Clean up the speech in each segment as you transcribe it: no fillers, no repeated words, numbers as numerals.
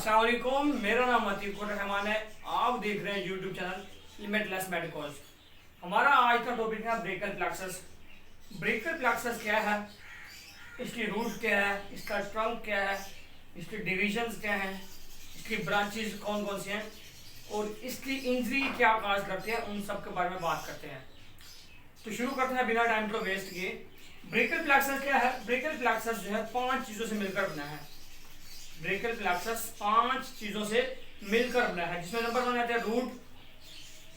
अस्सलाम वालेकुम, मेरा नाम अतीक रहमान है। आप देख रहे हैं यूट्यूब चैनल लिमिटलेस मेडिकल्स। हमारा आज का टॉपिक है ब्रेकल प्लेक्सस। ब्रेकल प्लेक्सस क्या है, इसकी रूट क्या है, इसका ट्रंक क्या है, इसके डिविजन्स क्या हैं, इसकी ब्रांचेस कौन कौन सी हैं और इसकी इंजरी क्या काज करती है, उन सब के बारे में बात करते हैं। तो शुरू करते हैं बिना टाइम को वेस्ट किए। ब्रेकल प्लेक्सस क्या है? ब्रेकल प्लेक्सस जो है 5 चीज़ों से मिलकर बना है। ब्रेकल प्लेक्सस 5 चीजों से मिलकर बना है, जिसमें नंबर 1 आता है रूट,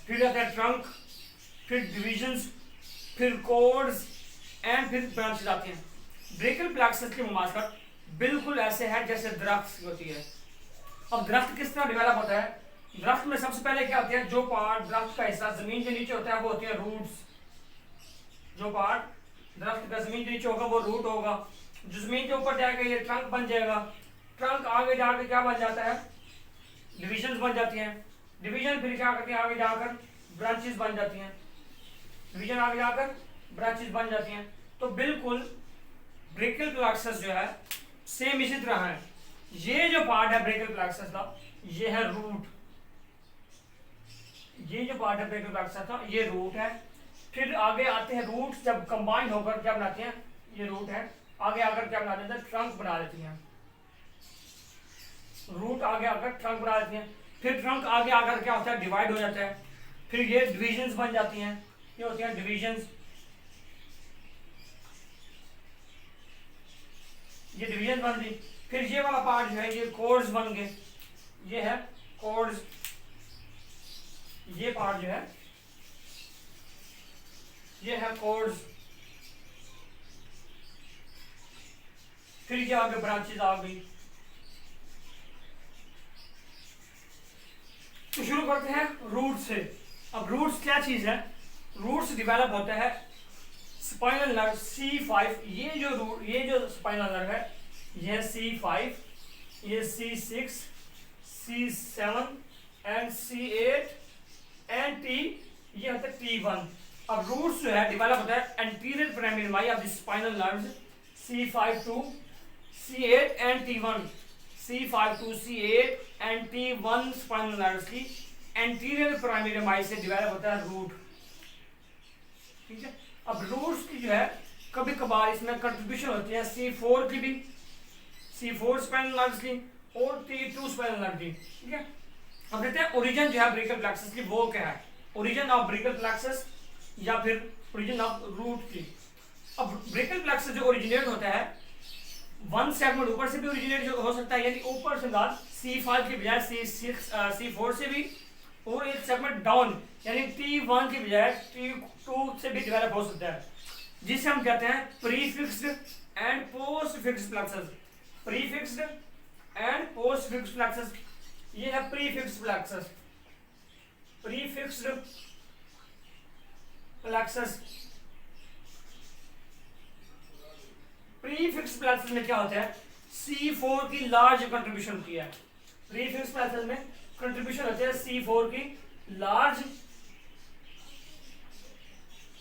फिर आता है ट्रंक, फिर डिविजन्स, फिर कोर्ड्स एंड फिर ब्रांचेस आती हैं। ब्रेकल प्लेक्सस की मुमासलत बिल्कुल ऐसे है जैसे दरख्त की होती है। अब दरख्त किस तरह डेवलप होता है? दरख्त में सबसे पहले क्या होती है, जो पार्ट दरख्त का हिस्सा जमीन के नीचे होता है वो होती है रूट्स। जो पार्ट दरख्त का जमीन के नीचे होगा वो रूट होगा। जो जमीन के ऊपर जाएगा ये ट्रंक बन जाएगा। ट्रंक आगे जाकर क्या बन जाता है? डिविजन्स बन जाती हैं। डिवीजन फिर क्या करती है, आगे जाकर ब्रांचेस बन जाती हैं। डिवीजन आगे जाकर ब्रांचेस बन जाती हैं। तो बिल्कुल ब्रेकल प्लेक्सस जो है सेम इसी तरह है। ये जो पार्ट है ब्रेकल प्लेक्सस का, ये है रूट। ये जो पार्ट है ब्रेकल प्लेक्सस का, ये रूट है। फिर आगे आते हैं रूट्स, जब कंबाइन होकर क्या बनाते हैं, ये रूट है। आगे आकर क्या बना देते हैं, ट्रंक बना देती हैं। रूट आगे आकर ट्रंक बना देती हैं। फिर ट्रंक आगे आकर क्या होता है, डिवाइड हो जाता है। फिर ये डिविजन्स बन जाती हैं। ये होती हैं डिविजन्स। ये डिवीजन बन गई। फिर ये वाला पार्ट जो है ये कोर्ड्स बन गए। ये है कोर्ड्स। ये पार्ट जो है ये है कोर्ड्स। फिर ये आगे ब्रांचेस आ गई। तो शुरू करते हैं रूट से। अब रूट्स क्या चीज है? रूट्स डेवलप होता है स्पाइनल नर्व C5। ये जो स्पाइनल नर्व है ये C5, ये C6, C7 and C8 and T, ये होता है T1। अब रूट्स जो है डेवलप होता है anterior primary lie of the spinal nerves C5 to C8 and T1। C5 to C8 and T1 spinal nerves की एंटीरियर प्राइमरी लाई से डेवलप होता है रूट। ठीक है। अब रूट्स की जो है कभी कभार इसमें कंट्रीब्यूशन होती है C4 की भी, C4 स्पाइनल नर्व्स की और T2 स्पाइनल नर्व की। ठीक है। अब देखते हैं ओरिजिन जो है ब्रेकल प्लेक्सस की वो क्या है। ओरिजिन ऑफ ब्रेकल प्लेक्सस या फिर ओरिजिन ऑफ रूट की। अब ब्रेकल प्लेक्सस जो ओरिजिनेट होता है, वन सेगमेंट ऊपर से भी ओरिजिनेट हो सकता है, यानी ऊपर से C5 की बजाय C6 C4 से भी, और एक सेगमेंट डाउन यानी T1 की बजाय T2 से भी डेवलप हो सकता है, जिसे हम कहते हैं prefixed and post fixed plexus. Prefixed and post fixed plexus. ये है prefixed plexus. Prefixed plexus. Prefixed plexus में क्या होता है, C4 की लार्ज कंट्रीब्यूशन होती है। प्रीफिक्स्ड प्लेक्सस में कंट्रीब्यूशन होती है C4 की लार्ज,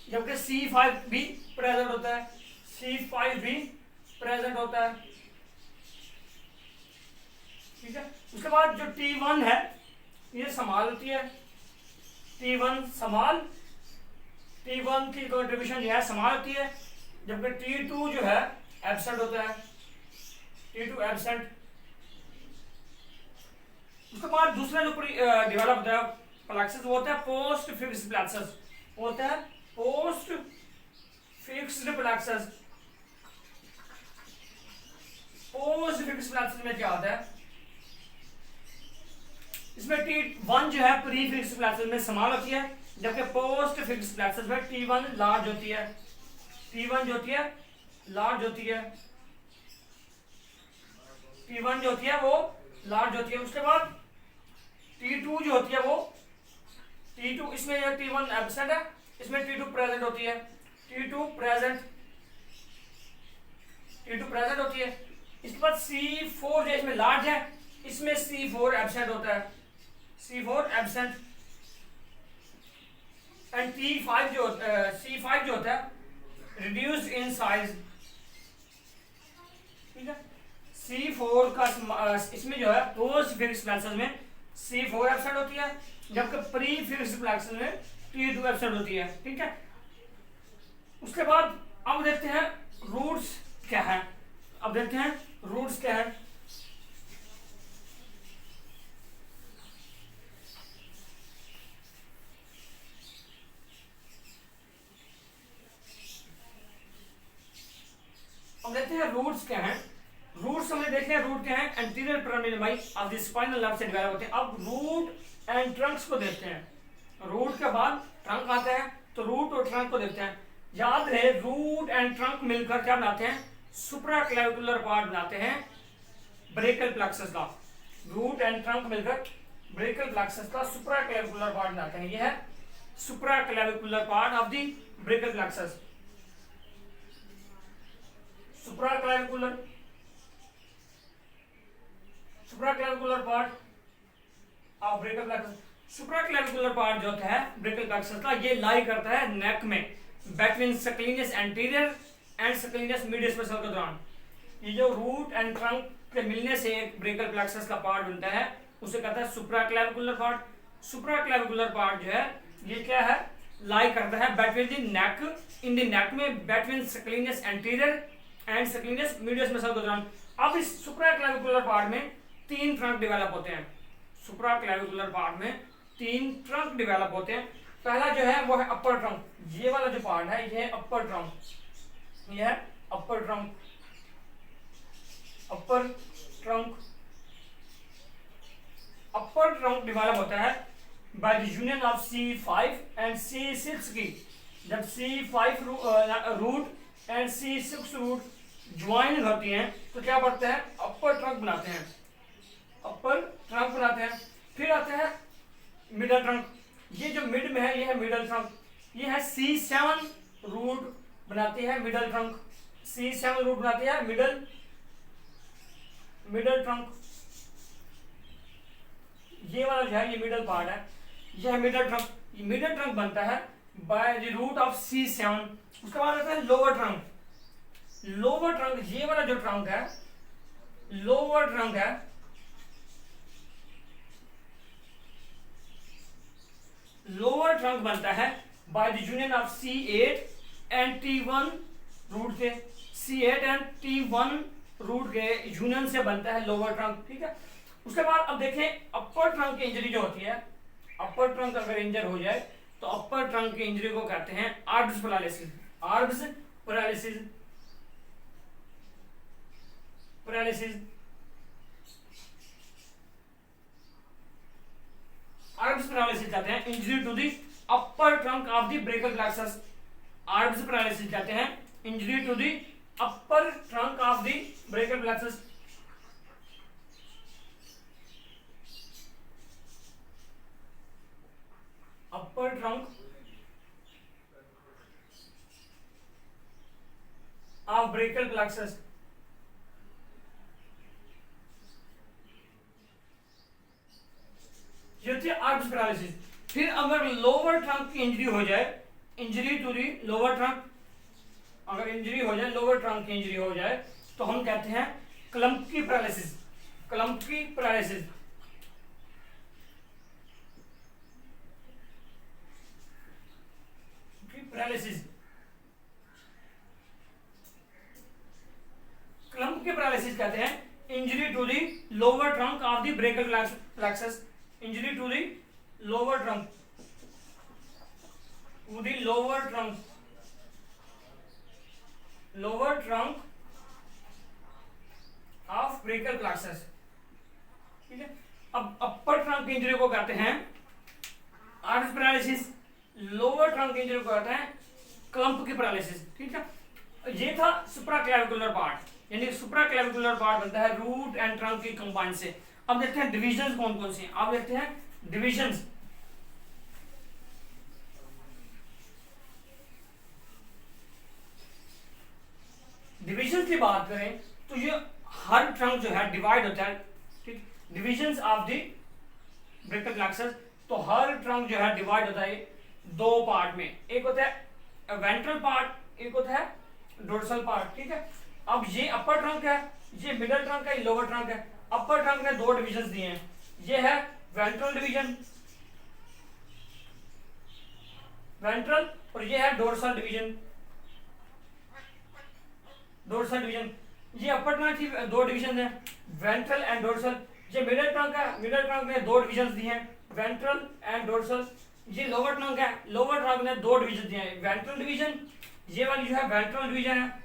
जबकि C5 भी प्रेजेंट होता है। C5 भी प्रेजेंट होता है। ठीक है। उसके बाद जो T1 है ये समाल होती है। T1 समाल, T1 की कंट्रीब्यूशन जो है समाल होती है, जबकि T2 जो है एब्सेंट होता है। T2 absent. उसके बाद दूसरा जो डेवलप होता है प्लेक्सस वो होता है पोस्ट फिक्स्ड प्लेक्सस। वो होता है post fixed plexus. Post fixed plexus में क्या होता है, इसमें T1 जो है प्री फिक्स्ड प्लेक्सस में समाल होती है, जबकि पोस्ट फिक्स्ड प्लेक्सस में T1 लार्ज होती है। T1 जो होती है लार्ज होती है। T1 जो होती है वो लार्ज होती है। उसके बाद T2 जो होती है वो T2, इसमें यह T1 एब्सेंट है, इसमें T2 प्रेजेंट होती है। T2 प्रेजेंट होती है। इसके बाद C4 जो इसमें लार्ज है, इसमें C4 एब्सेंट होता है। C4 absent. एंड C5 जो होता है रिड्यूस्ड इन साइज। ठीक है। C4 का इसमें जो है पोस्ट फिक्स्ड प्लेक्सस में C4 एब्सेंट होती है, जबकि प्री फिक्स्ड प्लेक्सस में T2 एब्सेंट होती है। ठीक है, उसके बाद अब देखते हैं रूट्स क्या है। अब देखते हैं रूट्स क्या है। अब देखते हैं रूट्स क्या हैं। रूट्स हमने देखे हैं, रूट क्या है, anterior pyramidal lie of the spinal nerve से डेवलप होते हैं। अब रूट एंड ट्रंक्स को देखते हैं। रूट के बाद ट्रंक आता है, तो रूट और ट्रंक को देखते हैं। याद रहे रूट एंड ट्रंक मिलकर क्या बनाते हैं, सुप्रा क्लेविकुलर पार्ट बनाते हैं ब्रेकल प्लेक्सस का। रूट एंड ट्रंक मिलकर ब्रेकल प्लेक्सस का सुप्रा क्लेविकुलर पार्ट बनाते हैं। यह है supra clavicular part of the brachial plexus. Supraclavicular part of brachial plexus. Supraclavicular part जो होता है ब्रेकल प्लेक्सस का, ये लाई करता है नेक में between scalenus anterior and scalenus medius muscle के दौरान। ये जो रूट एंड ट्रंक के मिलने से एक ब्रेकल प्लेक्सस का पार्ट बनता है, उसे कहता है सुप्राक्लेविकुलर पार्ट। सुप्राक्लेविकुलर पार्ट जो है ये क्या है, लाई करता है between the neck, in the neck में between scalenus anterior and scalenus medius muscle के दौरान। अब इस सुप्राक्लेविकुलर पार्ट में 3 ट्रंक डेवलप होते हैं। सुप्राक्लेविकुलर पार्ट में 3 ट्रंक डेवलप होते हैं। पहला जो है वो है अपर ट्रंक। ये वाला जो पार्ट है ये है अपर ट्रंक, ये है अपर ट्रंक। अपर ट्रंक डेवलप होता है by the union of C5 and C6 की। जब C5 root and C6 root join होती हैं तो क्या बनता है, अपर ट्रंक बनाते हैं। अपर ट्रंक बनाते हैं। फिर आता है मिडल ट्रंक। ये जो मिड में है ये है मिडल ट्रंक। ये है C7 रूट बनाती है मिडल ट्रंक। C7 रूट बनाती है मिडल ट्रंक। ये वाला जो है ये मिडल पार्ट है, यह मिडल ट्रंक। ये मिडल ट्रंक बनता है by the root of C7। उसके बाद आता है लोअर ट्रंक। लोअर ट्रंक, ये वाला जो ट्रंक है लोअर ट्रंक है, लोअर ट्रंक बनता है by the union of C8 and T1 root से। C8 एंड T1 रूट के यूनियन से बनता है लोअर ट्रंक। ठीक है, उसके बाद अब देखें अपर ट्रंक की इंजरी जो होती है, अपर ट्रंक अगर इंजर हो जाए तो अपर ट्रंक की इंजरी को कहते हैं Erb's paralysis. Erb's paralysis, Erb's paralysis कहते हैं injury to the upper trunk of the brachial plexus. Erb's paralysis कहते हैं injury to the upper trunk of the brachial plexus. Upper trunk of brachial plexus. ये होती है आर्ब्स paralysis. फिर अगर lower trunk की इंजरी हो जाए, injury to the lower trunk, अगर इंजरी हो जाए लोअर ट्रंक की इंजरी हो जाए तो हम कहते हैं Klumpke paralysis. Klumpke paralysis. Paralysis, Klumpke paralysis कहते हैं injury to the lower trunk of the brachial plexus. Injury to the lower trunk, to the lower trunk of brachial plexus. ठीक है, अब अपर ट्रंक इंजरी को कहते हैं Erb's paralysis, lower trunk injury को कहते हैं क्लम्प की पैरालिसिस। ठीक है, ये था सुप्राक्लेविकुलर पार्ट, यानी सुप्राक्लेविकुलर पार्ट बनता है रूट एंड ट्रंक की कंबाइन से। अब देखते हैं डिविजन्स कौन कौन से हैं। अब देखते हैं डिविजन्स। डिविजन्स की बात करें तो ये हर ट्रंक जो है डिवाइड होता है। ठीक, divisions of the brachial plexus, तो हर ट्रंक जो है डिवाइड होता है 2 पार्ट में। एक होता है वेंट्रल पार्ट, एक होता है डोर्सल पार्ट। ठीक है, अब ये अपर ट्रंक है ये मिडल ट्रंक है, लोअर ट्रंक है। अपर ट्रंक में दो डिविजन दिए हैं, ये है वेंट्रल डिवीजन, वेंट्रल, और ये है डोर्सल डिवीजन, डोर्सल डिवीजन। ये अपर ट्रंक की दो डिवीजन है, वेंट्रल एंड डोर्सल। ये मिडल ट्रंक है, मिडल ट्रंक में दो डिवीजन दिए हैं, वेंट्रल एंड डोर्सल। ये लोअर ट्रंक है, लोअर ट्रंक में दो डिवीजन दिए हैं, वेंट्रल डिवीजन, ये वाली जो है वेंट्रल डिवीजन है,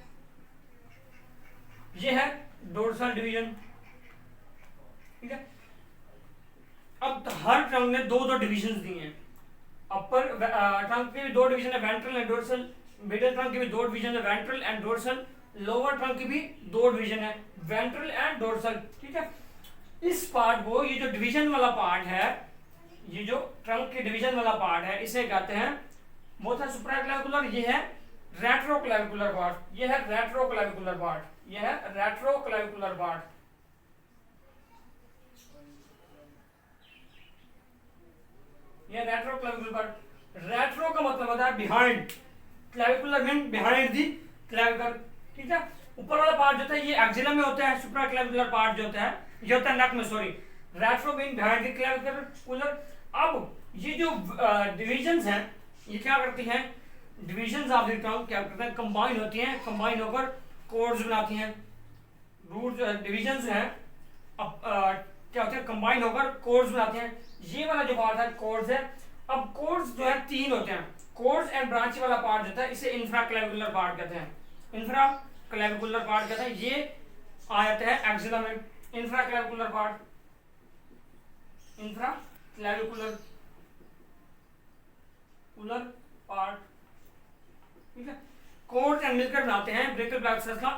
ये है डोर्सल डिवीजन, ठीक है। अब हर ट्रंक में दो दो डिविजन दिए हैं, अपर ट्रंक के भी दो डिवीजन है, ventral and dorsal, middle trunk के भी दो डिवीजन है, ventral and dorsal, lower trunk की भी दो डिवीजन है, वेंट्रल एंड डोर्सल, ठीक है। इस पार्ट को, ये जो डिवीजन वाला पार्ट है, ये जो ट्रंक के डिवीजन वाला पार्ट है, इसे कहते हैं मोथा सुप्राक्लेविकुलर, ये है रेट्रोक्लेविकुलर पार्ट, ये है रेट्रोक्लेविकुलर पार्ट, ये है रेट्रोक्लेविकुलर पार्ट। ये रेट्रोक्लेविकुलर पार्ट, रेट्रो का मतलब होता है behind, clavicular mean behind the clavicle, ठीक है। ऊपर वाला पार्ट जो होता है ये एक्सिलम में होता है, सुप्राक्लेविकुलर पार्ट जो होता है ये होता है नेक में, sorry, retro mean behind the clavicular. अब ये जो डिविजन्स हैं ये क्या करती हैं, डिविजन्स ऑफ द ट्रंक क्या करते हैं, कंबाइन होती हैं, कंबाइन होकर कोड्स बनाती हैं। रूट डिविजन्स हैं क्या होते हैं, कंबाइन होकर कोड्स बनाते हैं। ये वाला जो पार्ट है कोड्स है। अब कोड्स जो है तीन होते हैं, कोड्स एंड ब्रांच वाला पार्ट जो होता है इसे इंफ्राक्लेविकुलर पार्ट कहते हैं, इंफ्राक्लेविकुलर पार्ट कहते हैं। ये आ जाता है एक्सिलम में, इंफ्राक्लेविकुलर पार्ट, इंफ्राक्लेविकुलर पार्ट, ठीक है। कोड्स एंड मिलकर बनाते हैं ब्रेकियल प्लेक्सस का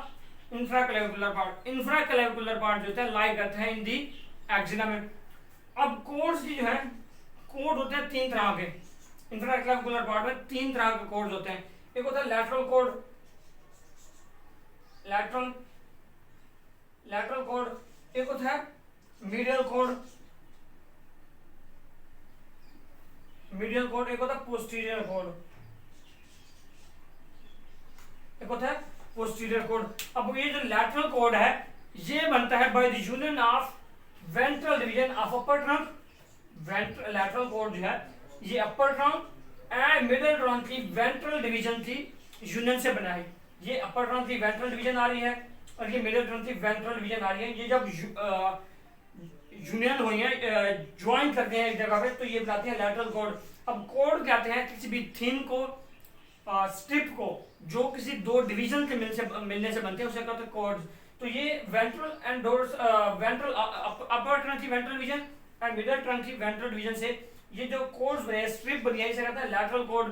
इंफ्राक्लेविकुलर पार्ट। इंफ्राक्लेविकुलर पार्ट जो होता है लाई करता है इन दी एक्सिलम में। अब कोड्स की जो है, कोड होते हैं तीन तरह के, इंफ्राक्लेविकुलर पार्ट में तीन तरह के कोड्स होते हैं। एक होता है लैटरल कोड, लैटरल कोड, एक होता है मीडियल कोड, मीडियल कोड, एक होता है पोस्टीरियर कोड, एक होता है पोस्टीरियर कोड। अब ये जो लैटरल कोड है ये बनता है by the union of ventral division of upper trunk. Lateral code जो है ये अपर ट्रंक एंड मिडिल ट्रंक की वेंट्रल डिवीजन की यूनियन से बना है। ये अपर ट्रंक की वेंट्रल डिवीजन आ रही है और ये मिडिल ट्रंक की वेंट्रल डिवीजन आ रही है। ये जब यूनियन हुई है, ज्वाइन करते हैं एक जगह पे, तो ये बनाते हैं लैटरल कोड। अब कोड कहते हैं किसी भी थिन को, स्ट्रिप को, जो किसी दो डिवीजन के मिलने से बनते हैं उसे कहते हैं कोड्स। तो ये ventral and dorsal, ventral upper trunk की ventral division and middle trunk की वेंट्रल डिवीजन से ये जो कोड्स बने, स्ट्रिप बनी है, इसे कहते हैं लैटरल कोड।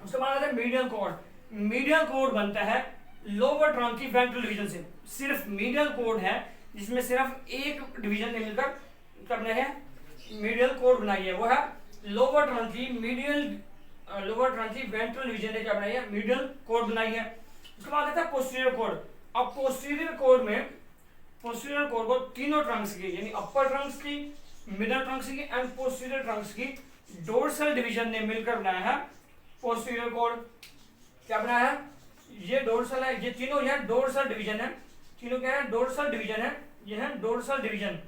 उसके बाद आता है मीडियल कोड। मीडियल कोड बनता है लोअर ट्रंक की वेंट्रल डिवीजन से। सिर्फ मीडियल कोड है जिसमें सिर्फ एक डिवीजन ने मिलकर करने है मीडियल कोड बनाई है, वो है लोअर ट्रंक की लोअर ट्रंक की वेंट्रल डिवीजन ने क्या बनाई है, मीडियल कोड बनाई है। उसके बाद आता है पोस्टीरियर कोड। अब पोस्टीरियर कोड में, पोस्टीरियर कोड को तीनों ट्रंक्स की, यानी अपर ट्रंक्स की, मिडल ट्रंक्स की एंड पोस्टीरियर ट्रंक्स की डोर्सल डिवीजन ने मिलकर बनाया है पोस्टीरियर कोड। क्या बनाया है, ये डोर्सल है, ये तीनों यह डोर्सल डिवीजन है, तीनों क्या है, डोर्सल डिवीजन है। ये है डोर्सल डिवीजन,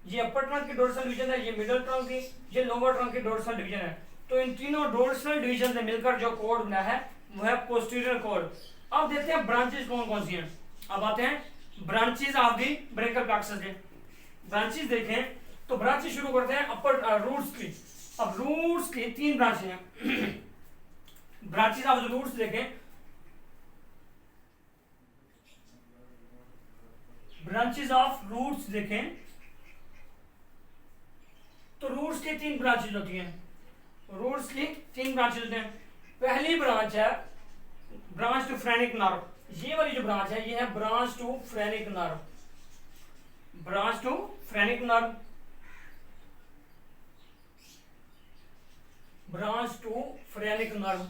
ये अपर ट्रंक की डोर्सल डिवीजन है, ये मिडिल ट्रंक की, ये लोअर ट्रंक की डोर्सल डिवीजन है। तो इन तीनों डोर्सल डिवीजन से मिलकर जो कोड बना है वो है पोस्टीरियर कोड। अब देखते हैं ब्रांचेस कौन कौन सी हैं। अब आते हैं branches of the brachial plexus के। ब्रांचेस देखें तो ब्रांचेस शुरू करते हैं अपर रूट्स की। अब रूट्स की तीन ब्रांचेस हैं। ब्रांचेस ऑफ द रूट्स देखें, ब्रांचेस ऑफ रूट्स देखें तो रूट्स की तीन ब्रांचेस होती हैं। रूट्स की तीन ब्रांचेस होते हैं। पहली ब्रांच है ब्रांच टू फ्रेनिक नर्व। ये वाली जो ब्रांच है ये है branch to phrenic nerve, branch to phrenic nerve, branch to phrenic nerve,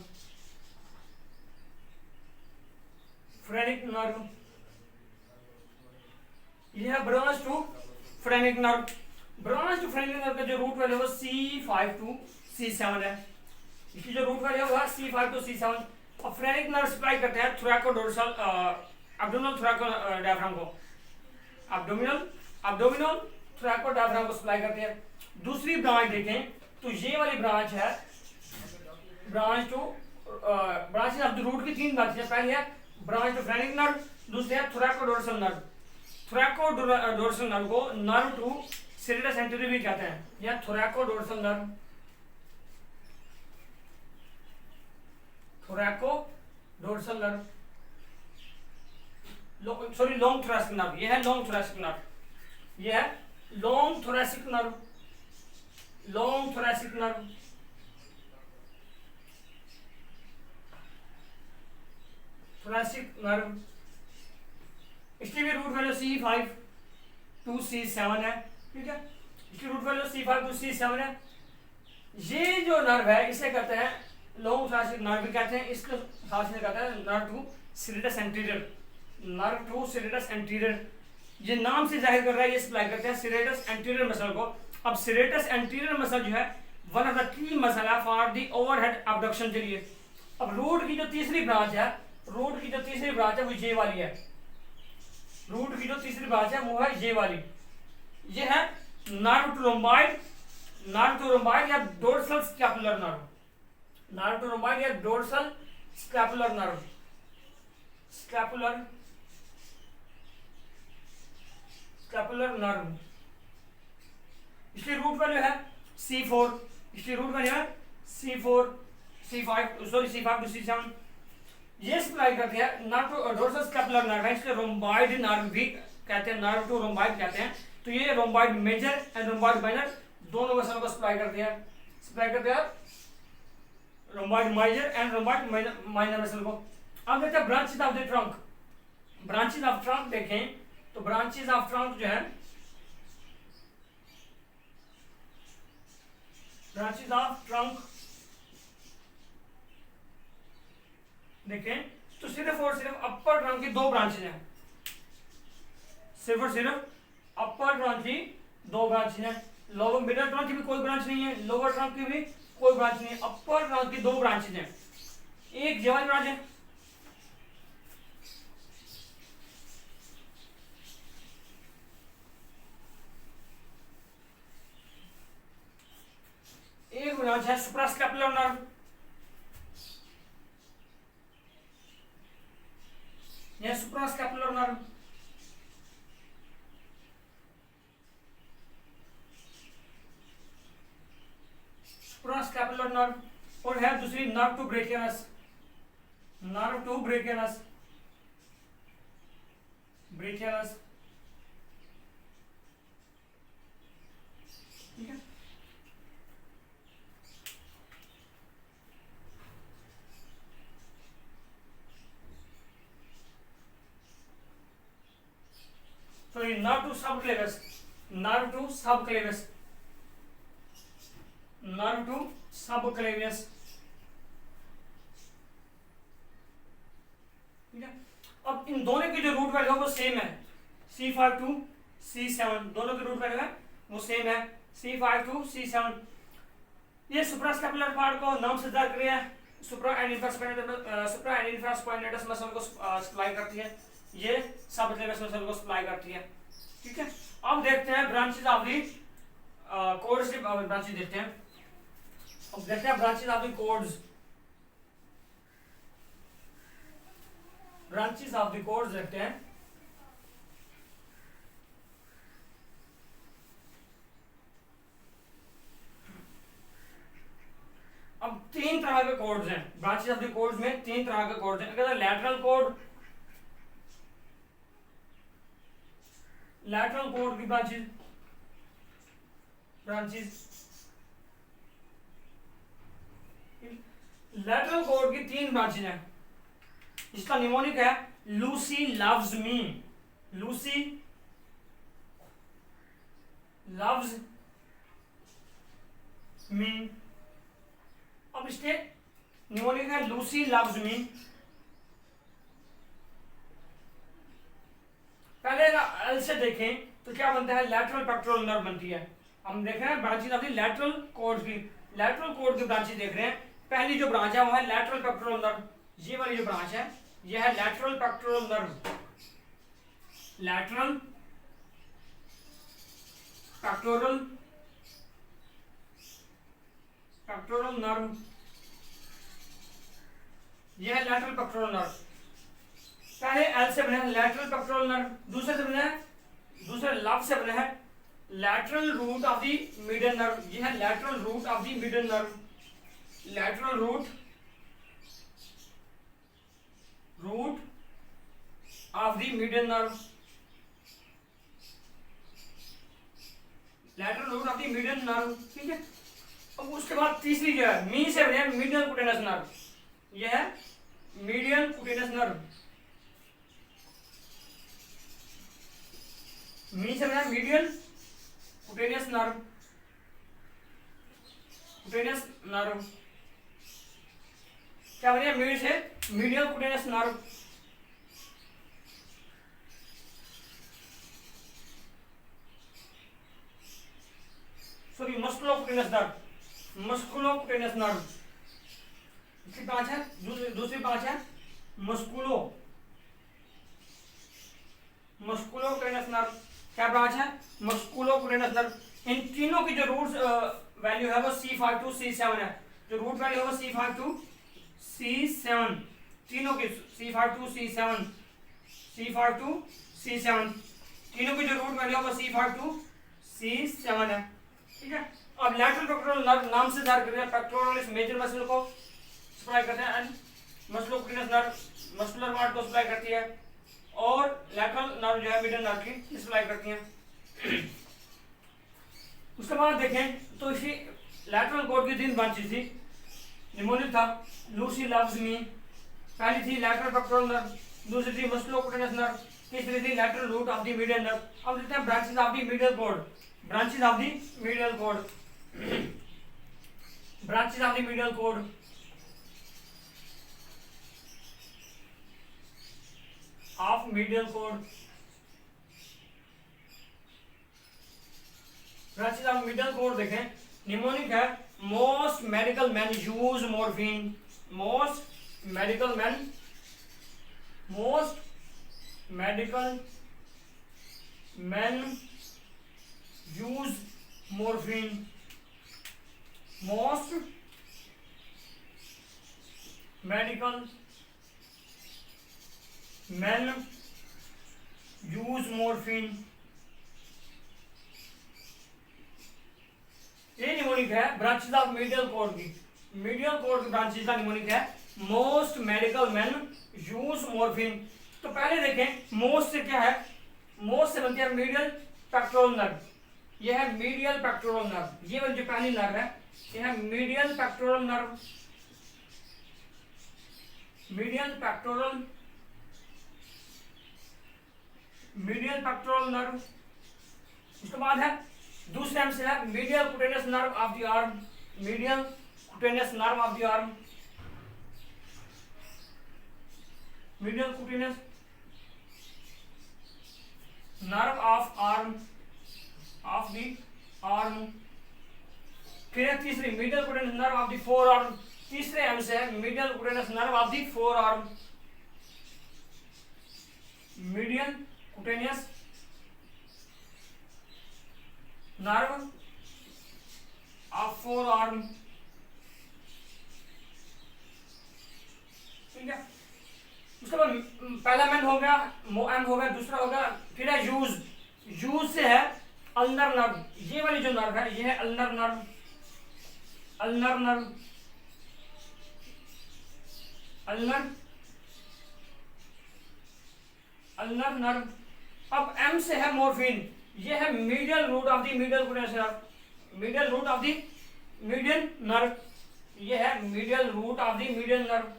phrenic nerve, यह है branch to phrenic nerve. Branch to phrenic nerve का जो रूट वैल्यू है वो C5 to C7 है। इसकी जो रूट वैल्यू है C5 to C7। और फ्रेनिक नर्व सप्लाई करते हैं थोरैकोडोर्सल, एब्डोमिनल थोरैको डायफ्राम को। एब्डोमिनल एब्डोमिनल थोरैकोडायफ्राम को सप्लाई करते हैं। दूसरी ब्रांच देखें तो ये वाली ब्रांच है, branch to branches of the root की 3 ब्रांचेस है। पहली है ब्रांच टू फ्रेनिक नर्व, दूसरी है थोरैकोडोर्सल नर्व। थोरैकोडोर्सल नर्व को नर्व टू सेरेटस एंटीरियर भी कहते हैं, या thoracodorsal nerve, thoracodorsal nerve, sorry long thoracic nerve, ये है लॉन्ग थोरैसिक नर्व, ये है long thoracic nerve, long thoracic nerve. Thoracic nerve इसकी भी root value C5 to C7 है, ठीक है, इसकी root value C5 to C7 है। ये जो नर्व है इसे कहते हैं लॉन्ग थोरैसिक नर्व भी कहते हैं, इसको साथ में कहते हैं nerve to serratus anterior, nerve to serratus anterior. ये नाम से जाहिर कर रहा है, ये सप्लाई करते हैं सेरेटस एंटीरियर मसल को। अब सेरेटस एंटीरियर मसल जो है one of the key muscle है फॉर द ओवरहेड अबडक्शन के लिए। अब रूट की जो तीसरी ब्रांच है, रूट की जो तीसरी ब्रांच है वो ये वाली है, रूट की जो तीसरी ब्रांच है वो है ये वाली, ये है nerve to rhomboid, nerve to rhomboid या dorsal scapular nerve, nerve to rhomboid या dorsal scapular nerve, scapular scapular nerve. इसकी रूट वैल्यू है C4, इसकी रूट वैल्यू है C4 C5 sorry C5 to C7। ये सप्लाई करते हैं nerve to dorsal scapular nerve है, इसलिए रोम्बाइड नर्व भी कहते हैं, नर्व टू रोम्बाइड कहते हैं। तो ये रोम्बाइड मेजर एंड रोम्बाइड माइनर दोनों मसल को सप्लाई करते हैं, सप्लाई करते हैं रोम्बाइड मेजर एंड रोम्बाइड माइनर मसल को। अब देखते हैं branches of the trunk, branches of trunk देखें तो ब्रांचेस ऑफ ट्रंक जो है, ब्रांचेस ऑफ ट्रंक देखें तो सिर्फ और सिर्फ अपर ट्रंक की 2 ब्रांचेस हैं, सिर्फ और सिर्फ अपर ट्रंक की 2 ब्रांचेस हैं। लोअर मिडिल ट्रंक की भी कोई ब्रांच नहीं है, लोअर ट्रंक की भी कोई ब्रांच नहीं है, अपर ट्रंक की 2 ब्रांचेस हैं। एक ये वाली ब्रांच है, एक ब्रांच है सुप्रास्कैपुलर नर्व, यह सुप्रास्कैपुलर नर्व, सुप्रास्कैपुलर नर्व। और है दूसरी नर्व टू ब्रेकियनस, नर्व टू ब्रेकियनस, ब्रेकियनस, ठीक है। Sorry, nerve to subclavus, nerve to subclavus, nerve to subclavius, ठीक है। अब इन दोनों की जो रूट वैल्यू है वो सेम है, C5 to C7 दोनों की रूट वैल्यू है वो सेम है, C5 to C7। ये सुप्रास्कैपुलर पार्ट को नाम से जाहिर किया है, सुप्रा एंड इंफ्रास्पाइनेटस मसल को सप्लाई करती है, ये सबक्लेवियस मसल को सप्लाई करती है, ठीक है। अब देखते हैं ब्रांचेस ऑफ दी कोर्ड्स के ब्रांचेस देखते हैं। अब देखते हैं branches of the chords, branches of the chords देखते हैं। अब 3 तरह के कोर्ड्स हैं ब्रांचेस ऑफ दी कोर्ड्स में, 3 तरह के कोर्ड्स हैं। अगर लैटरल कोर्ड, लैटरल कोर्ड की ब्रांचेस, लैटरल कोर्ड की 3 ब्रांचेस हैं। इसका निमोनिक है Lucy loves me, Lucy loves me. अब इसके निमोनिक है लूसी लव्स मी। पहले एल से देखें तो क्या बनता है, लैटरल पेक्टोरल नर्व बनती है। हम देख रहे हैं branches of the lateral cord की, लैटरल कोर्ड की ब्रांचेस देख रहे हैं। पहली जो ब्रांच है वो है लैटरल पेक्टोरल नर्व, ये वाली जो ब्रांच है ये है lateral pectoral nerve, lateral pectoral nerve, यह है लैटरल पेक्टोरल नर्व। पहले एल से बना है लैटरल पेक्टोरल नर्व, दूसरे से बना है, दूसरे लव से बना है lateral root of the median nerve, यह है lateral root of the median nerve, lateral root of the median nerve, lateral root of the median nerve. ठीक है, अब उसके बाद तीसरी जो है मी से बने मीडियल कुटेनस नर्व, यह है मीडियल कुटेनस नर्व, मी से बना medial cutaneous nerve, cutaneous nerve क्या बने मीड से medial cutaneous nerve. Sorry musculocutaneous nerve, musculocutaneous nerve, इसकी पांच है, दूसरी पांच है मस्कुलोकुटेनस नर्व, क्या ब्रांच है मस्कुलोकुटेनस नर्व। इन तीनों की जो रूट वैल्यू है वो C5 to C7 है, जो रूट वैल्यू है वो C5 to C7, तीनों की C5 to C7, C5 to C7, तीनों की जो रूट वैल्यू है वो C5 to C7 है। ठीक है, अब लैटरल पेक्टोरल नर्व नाम से जाहिर करते हैं, पेक्टोरलिस मेजर मसल को सप्लाई करते हैं एंड मस्कुलोकुटेनस नर्व मस्कुलर पार्ट को सप्लाई करती है, और लैटरल नर्व जो है मीडियन नर्व की सप्लाई करती है। उसके बाद देखें तो इसी लैटरल कॉर्ड की तीन ब्रांचेस थी, निमोनिक था लूसी लव्स मी, पहली थी लैटरल पेक्टोरल नर्व, दूसरी थी मस्कुलोकुटेनस नर्व, तीसरी थी lateral root of the median nerve. अब देखते हैं branches of the medial cord, branches of the medial cord, branches of the medial cord, of medial cord, branches of medial cord देखें, mnemonic है most medical men use morphine, most medical men use morphine, most medical men use morphine। ये mnemonic है branches of medial cord की, medial cord की branches का mnemonic है most medical man use morphine. तो पहले देखें मोस्ट से क्या है, मोस्ट से बनती है मीडियल पेक्टोरल नर्व, यह है मीडियल पेक्टोरल नर्व, ये वाली जो पहली नर्व है यह है medial pectoral nerve, medial pectoral nerve. उसके बाद है दूसरे नाम से है medial cutaneous nerve of the arm, medial cutaneous nerve of the arm, medial cutaneous nerve of arm, of the arm. फिर है तीसरी medial cutaneous nerve of the forearm, तीसरे एम से है medial cutaneous nerve of the forearm, medial cutaneous nerve of forearm. ठीक है, उसके बाद पहला मैन हो गया, एम हो गया, दूसरा हो गया, फिर है यूज, यूज से है अल्नर नर्व, ये वाली जो नर्व है ये है ulnar nerve, ulnar nerve, ulnar nerve. अब एम से है मॉर्फिन, ये है medial root of the medial cutaneous nerve, medial root of the median nerve, ये है medial root of the median nerve,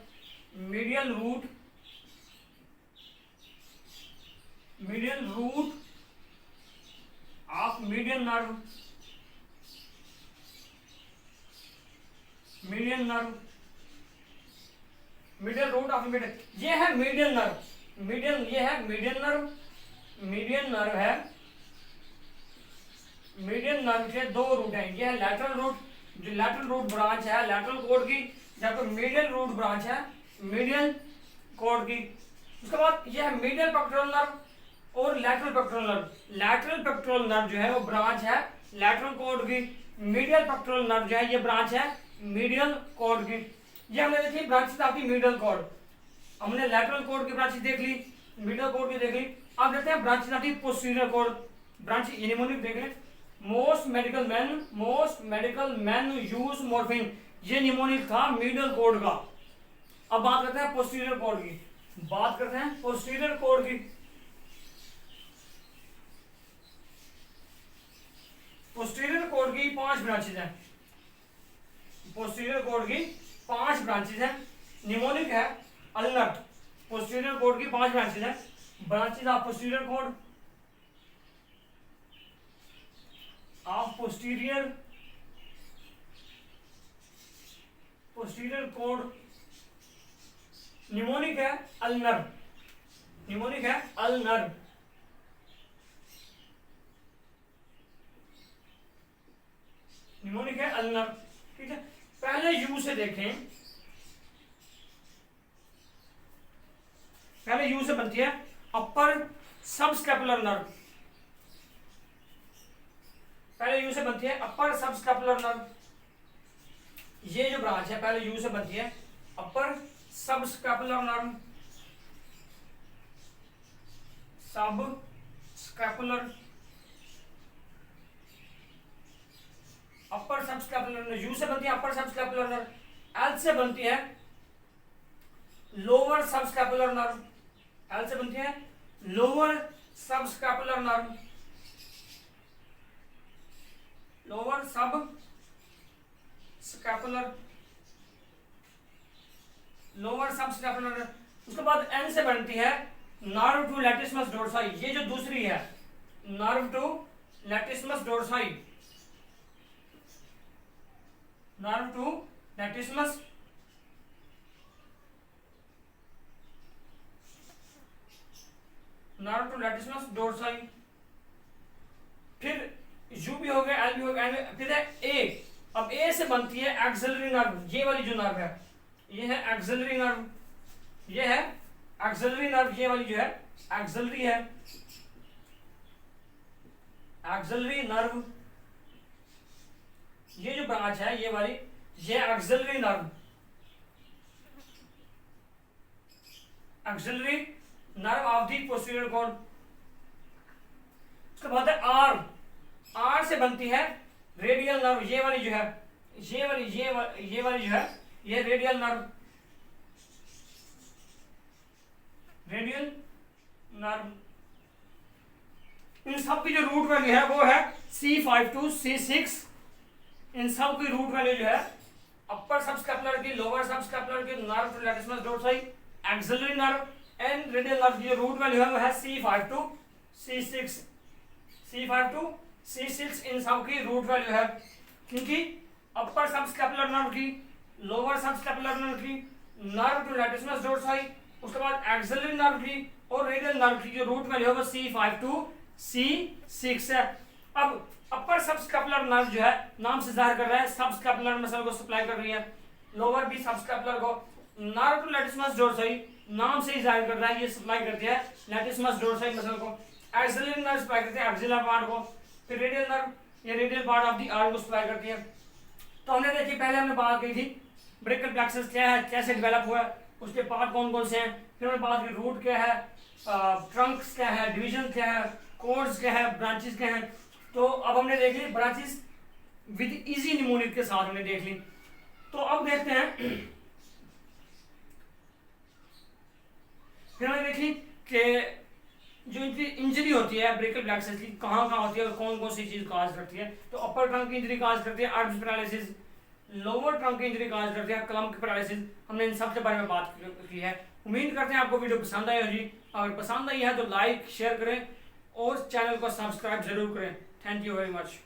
medial root of median nerve, median nerve, medial root of median, ये है median nerve, median, ये है median nerve, median nerve है, median nerve के दो root हैं, ये है लैटरल रूट, जो लैटरल रूट ब्रांच है लैटरल कॉर्ड की, जहाँ पर मीडियल रूट ब्रांच है मीडियल कॉर्ड की। उसके बाद ये है मीडियल पेक्टोरल नर्व और lateral pectoral nerve, lateral pectoral nerve जो है वो ब्रांच है लैटरल कॉर्ड की। मीडियल पेक्टोरल नर्व जो है ये ब्रांच है मीडियल कॉर्ड की। ये हमने देखी ब्रांचेस आपकी मीडियल कॉर्ड। हमने लैटरल कॉर्ड की ब्रांचेस देख ली, मीडियल कॉर्ड की देख ली। अब देखते हैं ब्रांचेस आपकी पोस्टीरियर कॉर्ड ब्रांच निमोनिक देख लें। Most medical man use morphine, ये निमोनिक था मीडियल कॉर्ड का। अब बात करते हैं पोस्टीरियर कॉर्ड की। बात करते हैं पोस्टीरियर कॉर्ड की। पोस्टीरियर कॉर्ड की 5 ब्रांचेस हैं। पोस्टीरियर कॉर्ड की 5 ब्रांचेस हैं। निमोनिक है, अल्नर। पोस्टीरियर कॉर्ड की 5 ब्रांचेस हैं। Branches of posterior cord, of posterior cord. Mnemonic है अल्नर, निमोनिक है अल्नर। निमोनिक है अल्नर, ठीक है। पहले यू से देखें, पहले यू से बनती है अपर सबस्कैपुलर नर्व। पहले यू से बनती है अपर सबस्कैपुलर नर्व। ये जो ब्रांच है पहले यू से बनती है upper subscapular nerve. Subscapular, upper subscapular nerve you से बनती है अपर सबस्कैपुलर नर्व। एल से बनती है लोअर सबस्कैपुलर नर्व। एल से बनती है लोअर सबस्कैपुलर नर्व। लोअर सब स्कैपुलर, लोअर सब स्कैपुलर। उसके बाद एन से बनती है नर्व टू लैटिस्मस डोर्साई। ये जो दूसरी है nerve to latissimus dorsi, nerve to latissimus dorsi. फिर यू भी हो गया, एल भी हो गया, फिर है ए। अब ए से बनती है एक्सिलरी नर्व। ये वाली जो नर्व है ये है एक्सिलरी नर्व, ये है एक्सिलरी नर्व। ये वाली जो है एक्सिलरी है, एक्सिलरी नर्व। ये जो ब्रांच है ये वाली, ये axillary nerve, axillary nerve of the posterior cord. उसके बाद है आर। आर से बनती है रेडियल नर्व। ये वाली जो है ये वाली जो है ये रेडियल नर्व, रेडियल नर्व। इन सब की जो रूट वैल्यू है वो है C5 to C6। इन सब की रूट वैल्यू जो है अपर सबस्कैपुलर की, लोअर सबस्कैपुलर की, nerve to latissimus dorsi, axillary nerve and radial nerve की जो रूट वैल्यू है वो है C5 to C6। C5 to C6 इन सब की रूट वैल्यू है, क्योंकि अपर सबस्कैपुलर नर्व की, लोअर सबस्कैपुलर नर्व की, नर्व टू लैटिस्मस डोर्साई, उसके बाद एक्सिलरी नर्व की और रेडियल नर्व की जो रूट वैल्यू है वो C5 to C6 है। अब अपर सबस्कैपुलर नर्व जो है नाम से जाहिर कर रहा है सबस्कैपुलर मसल को सप्लाई कर रही है, लोअर भी सबस्कैपुलर को। नर्व टू लैटिस्मस डोर्साई नाम से ही जाहिर कर रहा है ये सप्लाई करती है लैटिस्मस डोर्साई मसल को। एक्सिलरी नर्व सप्लाई करती है एक्सिलर पार्ट को। फिर रेडियल नर्व ये radial part of the arm को सप्लाई करती है। तो हमने देखी, पहले हमने बात की थी ब्रेकियल प्लेक्सस क्या है, कैसे डेवलप हुआ है, उसके पार्ट कौन कौन से हैं। फिर हमने बात की रूट क्या है, ट्रंक्स क्या है, डिवीजन क्या है, कोर्ड्स क्या है, ब्रांचेस क्या है। तो अब हमने देख ली ब्रांचेस विद इजी निमोनिक के साथ हमने देख ली। तो अब देखते हैं, फिर हमने देखी कि जो इनकी इंजरी होती है ब्रेकियल प्लेक्सस की कहाँ कहाँ होती है और कौन कौन सी चीज काज करती है। तो अपर ट्रंक की इंजरी काज करती है आर्म्स पैरालिसिस, लोअर ट्रंक की इंजरी काज करती है क्लम्प पैरालिसिस। हमने इन सब के बारे में बात की है। उम्मीद करते हैं आपको वीडियो पसंद आई होगी। अगर पसंद आई है तो लाइक शेयर करें और चैनल को सब्सक्राइब जरूर करें। Thank you very much.